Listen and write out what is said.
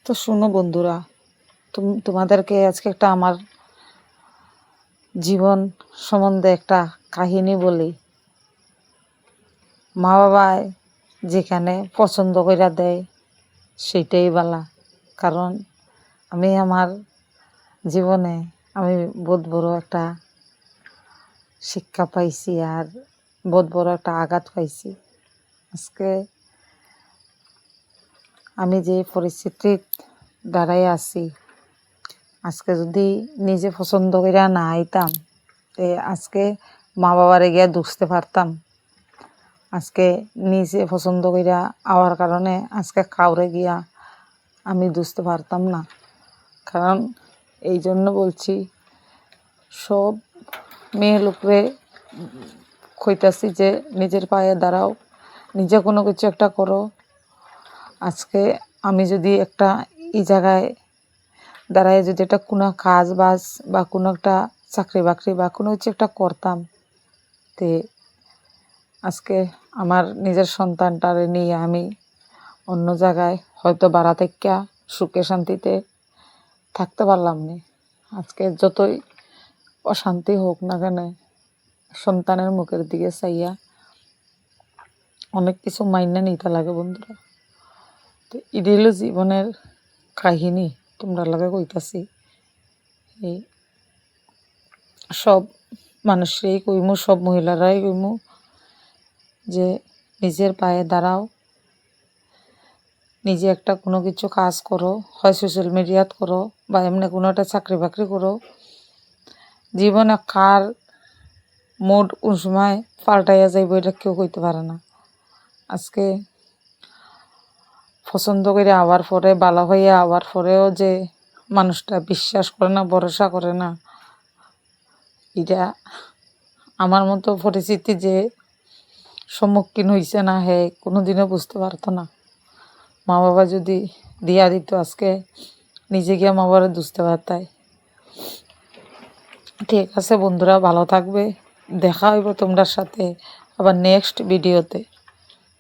তো শোনো বন্ধুরা, তোমাদেরকে আজকে একটা আমার জীবন সম্বন্ধে একটা কাহিনী বলি। মা বাবায় যেখানে পছন্দ কইরা দেয় সেইটাই বালা। কারণ আমি আমার জীবনে বহুত বড় একটা শিক্ষা পাইছি আর বহুত বড় একটা আঘাত পাইছি। আজকে আমি যে পরিস্থিতির দ্বারাই আছি, আজকে যদি নিজে পছন্দ কইরা না আইতাম আজকে মা বাবারে গিয়া দুষতে পারতাম। আজকে নিজে পছন্দ কইরা আওয়ার কারণে আজকে কাউরে গিয়া আমি দুষতে পারতাম না। কারণ এই জন্য বলছি, সব মেয়ে লোকরে কইতাছি যে নিজের পায়ে দাঁড়াও, নিজে কোনো কিছু একটা করো। আজকে আমি যদি একটা এই জায়গায় দাঁড়ায় যদি একটা কোনো কাজ বাজ বা কোনো একটা চাকরি বাকরি বা কোনো কিছু একটা করতাম, তে আজকে আমার নিজের সন্তানটারে নিয়ে আমি অন্য জায়গায় হয়তো বাড়া থেকে সুখে শান্তিতে থাকতে পারলাম না। আজকে যতই অশান্তি হোক না কেন, সন্তানের মুখের দিকে চাইয়া অনেক কিছু মাইনা নিতে লাগে বন্ধুরা। তো এটি হলো জীবনের কাহিনী, তোমরা লাগে কইতাছি। এই সব মানুষরাই কইমু, সব মহিলারাই কইমু যে নিজের পায়ে দাঁড়াও, নিজে একটা কোনো কিছু কাজ করো, হয় সোশ্যাল মিডিয়াত করো বা এমনি কোনো একটা চাকরি বাকরি করো। জীবনে কার মুড কোন সময় পাল্টাইয়া যাইব এটা কেউ কইতে পারে না। আজকে পছন্দ করে আওয়ার পরে, বালা হইয়া আওয়ার পরেও যে মানুষটা বিশ্বাস করে না, ভরসা করে না, এটা আমার মতো পরিস্থিতি যে সম্মুখীন হইছে না, হে কোনোদিনও বুঝতে পারতো না। মা বাবা যদি দিয়া দিত, আজকে নিজে গিয়া মা বাবারে দুষতে পারতাই। ঠিক আছে বন্ধুরা, ভালো থাকবে, দেখা হইব তোমরা সাথে আবার নেক্সট ভিডিওতে।